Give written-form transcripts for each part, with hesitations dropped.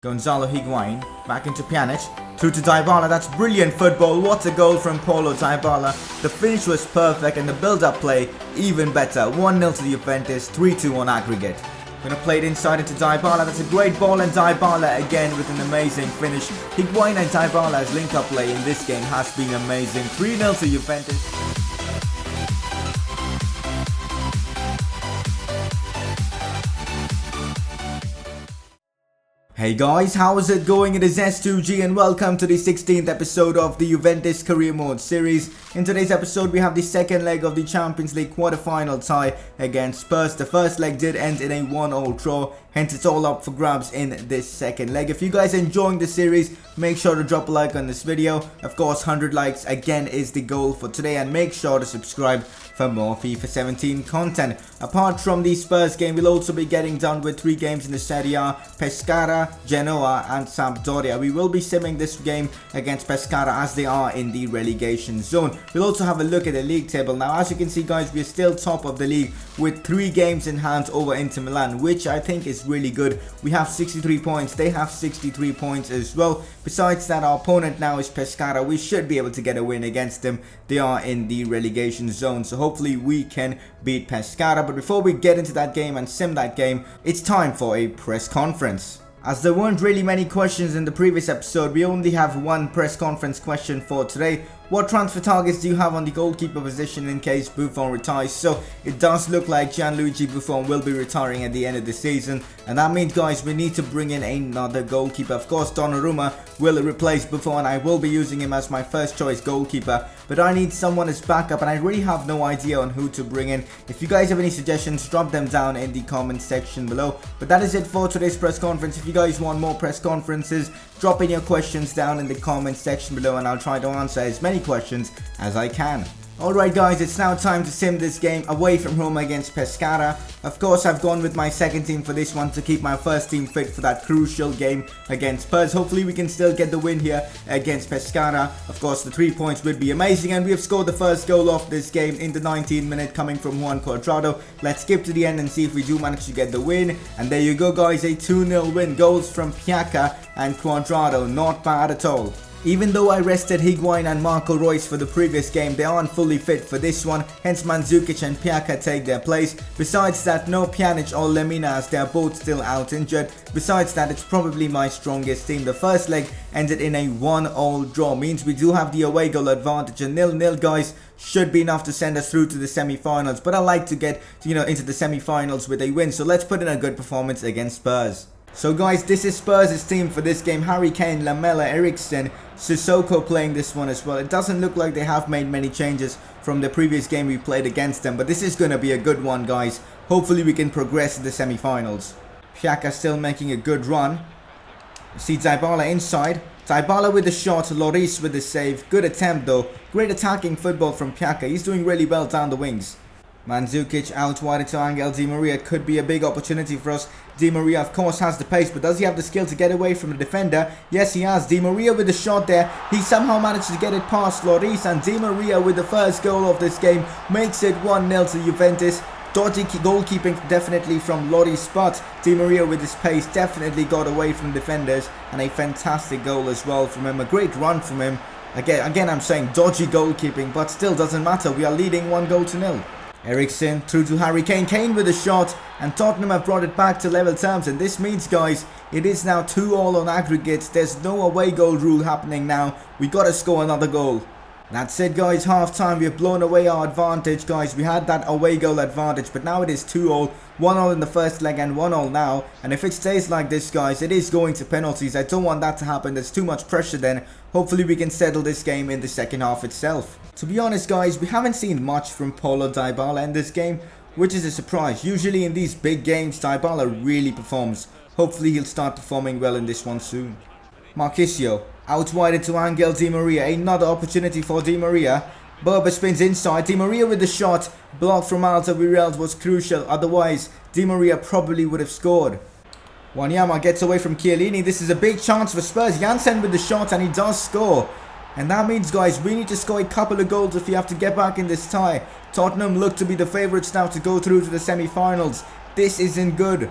Gonzalo Higuain, back into Pjanic, through to Dybala. That's brilliant football. What a goal from Paulo Dybala. The finish was perfect and the build-up play even better. 1-0 to the Juventus, 3-2 on aggregate. Gonna play it inside into Dybala. That's a great ball, and Dybala again with an amazing finish. Higuain and Dybala's link-up play in this game has been amazing. 3-0 to Juventus. Hey guys, how is it going? It is S2G and welcome to the 16th episode of the Juventus Career Mode series. In today's episode we have the second leg of the Champions League quarter-final tie against Spurs. The first leg did end in a 1-1 draw, hence it's all up for grabs in this second leg. If you guys are enjoying the series, make sure to drop a like on this video. Of course, 100 likes again is the goal for today, and make sure to subscribe for more FIFA 17 content. Apart from the Spurs game, we'll also be getting done with 3 games in the Serie A: Pescara, Genoa and Sampdoria. We will be simming this game against Pescara as they are in the relegation zone. We'll also have a look at the league table. Now, as you can see guys, we're still top of the league with 3 games in hand over Inter Milan, which I think is really good. We have 63 points, they have 63 points as well. Besides that, our opponent now is Pescara. We should be able to get a win against them. They are in the relegation zone, so hopefully we can beat Pescara. But before we get into that game and sim that game, it's time for a press conference. As there weren't really many questions in the previous episode, we only have one press conference question for today. What transfer targets do you have on the goalkeeper position in case Buffon retires? So it does look like Gianluigi Buffon will be retiring at the end of the season, and that means guys we need to bring in another goalkeeper. Of course Donnarumma will replace Buffon. I will be using him as my first choice goalkeeper, but I need someone as backup and I really have no idea on who to bring in. If you guys have any suggestions, drop them down in the comment section below. But that is it for today's press conference. If you guys want more press conferences, drop in your questions down in the comment section below and I'll try to answer as many questions as I can. Alright guys, it's now time to sim this game away from home against Pescara. Of course, I've gone with my second team for this one to keep my first team fit for that crucial game against Spurs. Hopefully we can still get the win here against Pescara. Of course, the 3 points would be amazing, and we have scored the first goal of this game in the 19th minute coming from Juan Cuadrado. Let's skip to the end and see if we do manage to get the win. And there you go guys, a 2-0 win. Goals from Pjanic and Cuadrado, not bad at all. Even though I rested Higuain and Marco Reus for the previous game, they aren't fully fit for this one, hence Mandzukic and Pjanic take their place. Besides that, no Pjanic or Lemina as they are both still out injured. Besides that, it's probably my strongest team. The first leg ended in a 1-1 draw, means we do have the away goal advantage, and 0-0 guys should be enough to send us through to the semi-finals. But I like to get into the semi-finals with a win, so let's put in a good performance against Spurs. So guys, this is Spurs' team for this game. Harry Kane, Lamela, Eriksen, Sissoko playing this one as well. It doesn't look like they have made many changes from the previous game we played against them, but this is going to be a good one guys. Hopefully we can progress to the semi-finals. Pjanic still making a good run. See Dybala inside. Dybala with the shot, Lloris with the save. Good attempt though. Great attacking football from Pjanic. He's doing really well down the wings. Mandzukic out wide to Angel Di Maria. Could be a big opportunity for us. Di Maria of course has the pace, but does he have the skill to get away from the defender? Yes he has. Di Maria with the shot there. He somehow managed to get it past Lloris, and Di Maria with the first goal of this game makes it 1-0 to Juventus. Dodgy goalkeeping definitely from Lloris, but Di Maria with his pace definitely got away from defenders, and a fantastic goal as well from him. A great run from him. Again I'm saying dodgy goalkeeping, but still doesn't matter. We are leading 1-0. Eriksen through to Harry Kane. Kane with a shot, and Tottenham have brought it back to level terms, and this means guys it is now 2-2 on aggregates. There's no away goal rule happening now. We gotta score another goal. That's it guys, half time. We have blown away our advantage guys. We had that away goal advantage, but now it is 2-2. 1-0 in the first leg and 1-0 now, and if it stays like this guys, it is going to penalties. I don't want that to happen. There's too much pressure then. Hopefully we can settle this game in the second half itself. To be honest guys, we haven't seen much from Paulo Dybala in this game, which is a surprise. Usually in these big games Dybala really performs. Hopefully he'll start performing well in this one soon. Marchisio out wide into Angel Di Maria. Another opportunity for Di Maria. Berber spins inside. Di Maria with the shot. Block from Alderweireld was crucial. Otherwise, Di Maria probably would have scored. Wanyama gets away from Chiellini. This is a big chance for Spurs. Janssen with the shot, and he does score. And that means, guys, we need to score a couple of goals if we have to get back in this tie. Tottenham look to be the favourites now to go through to the semi-finals. This isn't good.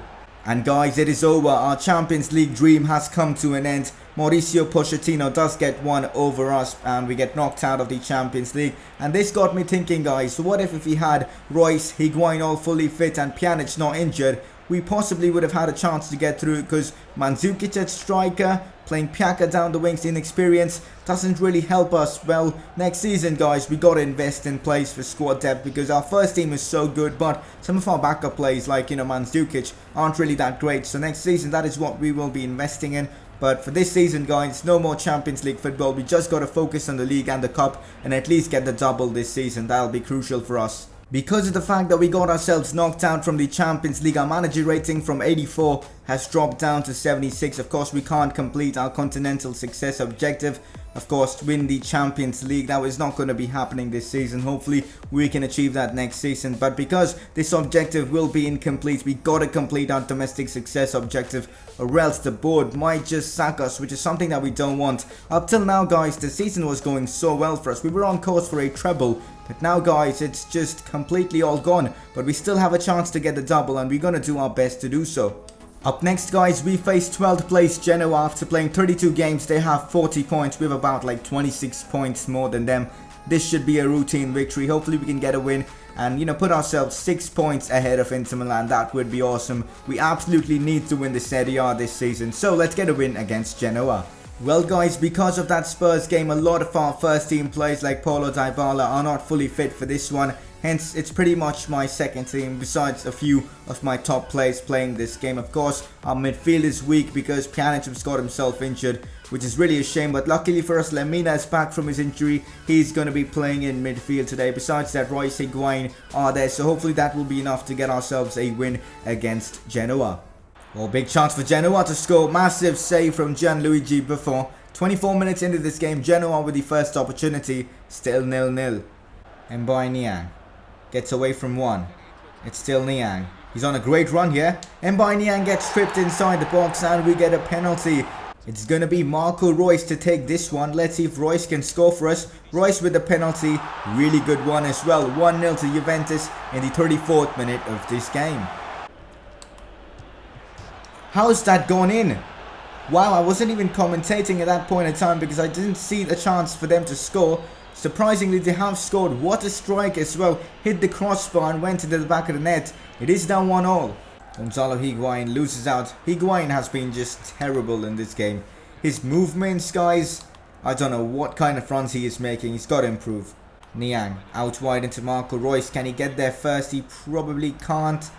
And guys, it is over. Our Champions League dream has come to an end. Mauricio Pochettino does get one over us and we get knocked out of the Champions League. And this got me thinking, guys, what if we had Royce, Higuain all fully fit and Pjanic not injured? We possibly would have had a chance to get through because Mandzukic at striker, playing Piaka down the wings, inexperience, doesn't really help us. Well, next season, guys, we got to invest in place for squad depth because our first team is so good, but some of our backup players like, Mandzukic aren't really that great. So next season, that is what we will be investing in. But for this season, guys, no more Champions League football. We just got to focus on the league and the cup and at least get the double this season. That'll be crucial for us. Because of the fact that we got ourselves knocked out from the Champions League, our manager rating from 84 has dropped down to 76. Of course, we can't complete our continental success objective. Of course, win the Champions League. That is not going to be happening this season. Hopefully, we can achieve that next season. But because this objective will be incomplete, we got to complete our domestic success objective, or else the board might just sack us, which is something that we don't want. Up till now, guys, the season was going so well for us. We were on course for a treble. But now, guys, it's just completely all gone. But we still have a chance to get the double and we're going to do our best to do so. Up next, guys, we face 12th place Genoa. After playing 32 games, they have 40 points. We have about like 26 points more than them. This should be a routine victory. Hopefully we can get a win and, put ourselves 6 points ahead of Inter Milan. That would be awesome. We absolutely need to win the Serie A this season. So let's get a win against Genoa. Well, guys, because of that Spurs game, a lot of our first team players like Paulo Dybala are not fully fit for this one. Hence, it's pretty much my second team, besides a few of my top players playing this game. Of course, our midfield is weak because Pjanic has got himself injured, which is really a shame. But luckily for us, Lemina is back from his injury. He's going to be playing in midfield today. Besides that, Royce, Higuain are there. So hopefully that will be enough to get ourselves a win against Genoa. Well, big chance for Genoa to score. Massive save from Gianluigi Buffon. 24 minutes into this game, Genoa with the first opportunity. Still 0-0. Mbaye Niang gets away from one. It's still Niang. He's on a great run here. Mbaye Niang gets tripped inside the box and we get a penalty. It's going to be Marco Reus to take this one. Let's see if Reus can score for us. Reus with the penalty. Really good one as well. 1-0 to Juventus in the 34th minute of this game. How's that gone in? Wow, I wasn't even commentating at that point in time because I didn't see the chance for them to score. Surprisingly, they have scored. What a strike as well. Hit the crossbar and went into the back of the net. It is now 1-1. Gonzalo Higuain loses out. Higuain has been just terrible in this game. His movements, guys, I don't know what kind of runs he is making. He's got to improve. Niang out wide into Marco Reus. Can he get there first? He probably can't.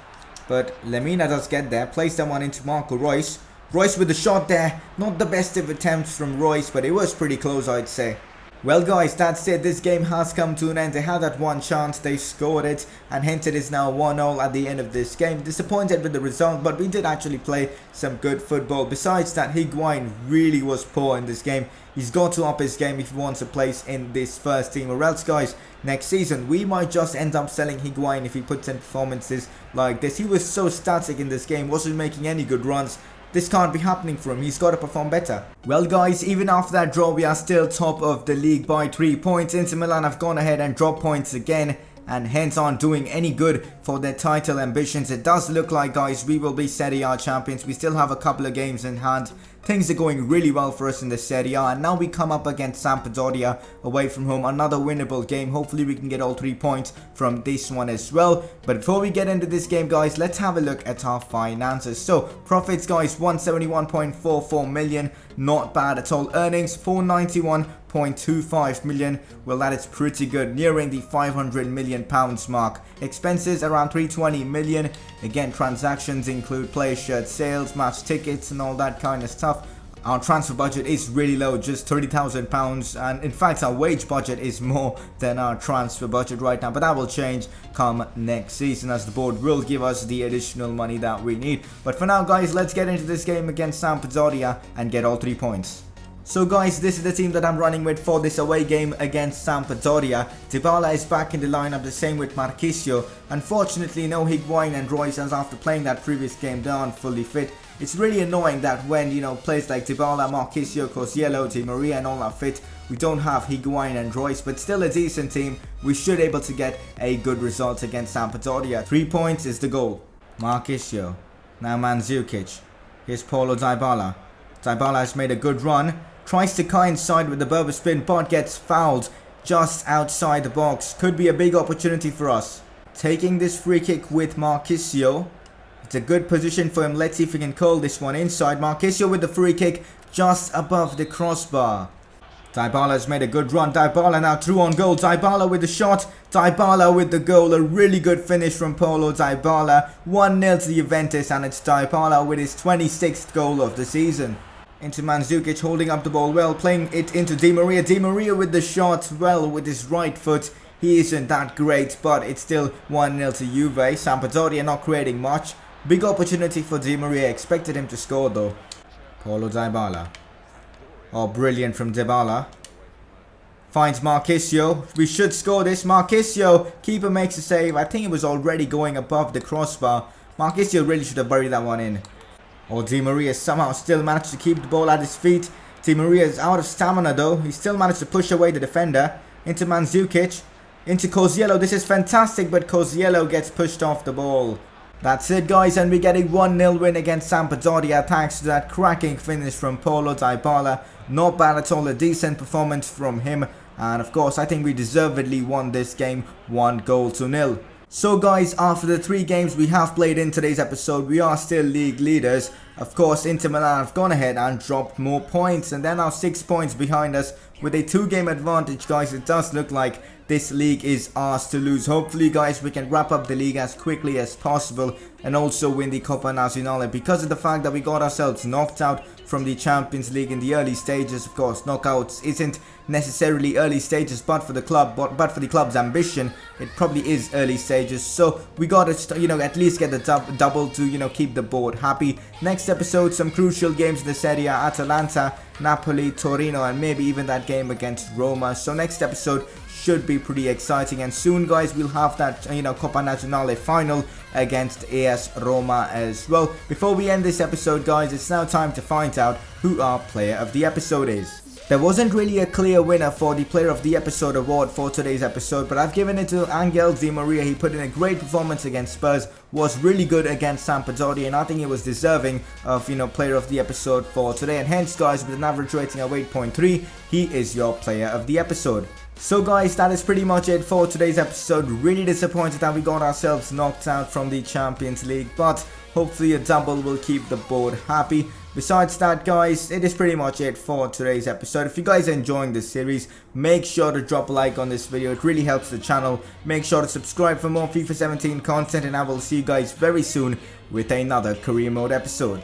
But Lemina does get there. Plays that one into Marco Reus. Reus with the shot there. Not the best of attempts from Reus, but it was pretty close, I'd say. Well, guys, that's it. This game has come to an end. They had that one chance. They scored it. And hence it is now 1-0 at the end of this game. Disappointed with the result, but we did actually play some good football. Besides that, Higuain really was poor in this game. He's got to up his game if he wants a place in this first team. Or else, guys, next season, we might just end up selling Higuain if he puts in performances like this. He was so static in this game. Wasn't making any good runs. This can't be happening for him. He's got to perform better. Well, guys, even after that draw, we are still top of the league by 3 points. Inter Milan have gone ahead and dropped points again and hence aren't doing any good for their title ambitions. It does look like, guys, we will be Serie A champions. We still have a couple of games in hand. Things are going really well for us in the Serie A, and now we come up against Sampdoria away from home. Another winnable game. Hopefully we can get all 3 points from this one as well. But before we get into this game, guys, let's have a look at our finances. So profits, guys, 171.44 million. Not bad at all. Earnings 491.25 million. Well, that is pretty good, nearing the 500 million pounds mark. Expenses around 320 million. Again, transactions include player shirt sales, match tickets and all that kind of stuff. Our transfer budget is really low, just £30,000, and in fact our wage budget is more than our transfer budget right now, but that will change come next season as the board will give us the additional money that we need. But for now, guys, let's get into this game against Sampdoria and get all 3 points. So, guys, this is the team that I'm running with for this away game against Sampdoria. Dybala is back in the lineup, the same with Marchisio. Unfortunately, no Higuain and Reus, as after playing that previous game, they aren't fully fit. It's really annoying that when, players like Dybala, Marchisio, Cosiello, Di Maria and all are fit, we don't have Higuain and Reus, but still a decent team. We should able to get a good result against Sampdoria. 3 points is the goal. Marchisio Now Mandzukic. Here's Paulo Dybala. Dybala has made a good run. Tries to coincide with the Berber spin but gets fouled just outside the box. Could be a big opportunity for us. Taking this free kick with Marchisio. It's a good position for him. Let's see if we can call this one inside. Marchisio with the free kick just above the crossbar. Dybala has made a good run. Dybala now through on goal. Dybala with the shot. Dybala with the goal. A really good finish from Paulo Dybala. 1-0 to Juventus, and it's Dybala with his 26th goal of the season. Into Mandzukic, holding up the ball well, playing it into Di Maria. Di Maria with the shot well with his right foot. He isn't that great, but it's still 1-0 to Juve. Sampdoria not creating much. Big opportunity for Di Maria. Expected him to score though. Paulo Dybala. Oh, brilliant from Dybala. Finds Marchisio. We should score this. Marchisio. Keeper makes a save. I think it was already going above the crossbar. Marchisio really should have buried that one in. Oh, Di Maria somehow still managed to keep the ball at his feet. Di Maria is out of stamina though. He still managed to push away the defender. Into Mandzukic. Into Coziello. This is fantastic, but Coziello gets pushed off the ball. That's it guys, and we get a 1-0 win against Sampdoria thanks to that cracking finish from Paulo Dybala. Not bad at all, a decent performance from him. And of course, I think we deservedly won this game 1-0. So guys, after the 3 games we have played in today's episode, we are still league leaders. Of course, Inter Milan have gone ahead and dropped more points, and they're now 6 points behind us with a 2-game advantage guys. It does look like this league is ours to lose. Hopefully guys, we can wrap up the league as quickly as possible and also win the Coppa Nazionale, because of the fact that we got ourselves knocked out from the Champions League in the early stages. Of course, knockouts isn't necessarily early stages, but for the club, but for the club's ambition, it probably is early stages. So we gotta, at least get the double to, keep the board happy. Next episode, some crucial games in the Serie A: Atalanta, Napoli, Torino, and maybe even that game against Roma. So next episode should be pretty exciting, and soon guys we'll have that Coppa Nazionale final against AS Roma as well. Before we end this episode guys, it's now time to find out who our player of the episode is. There wasn't really a clear winner for the player of the episode award for today's episode, but I've given it to Angel Di Maria. He put in a great performance against Spurs, was really good against Sampdoria, and I think he was deserving of player of the episode for today. And hence guys, with an average rating of 8.3, he is your player of the episode. So guys, that is pretty much it for today's episode. Really disappointed that we got ourselves knocked out from the Champions League, but hopefully a double will keep the board happy. Besides that guys, it is pretty much it for today's episode. If you guys are enjoying this series, make sure to drop a like on this video. It really helps the channel. Make sure to subscribe for more FIFA 17 content, and I will see you guys very soon with another career mode episode.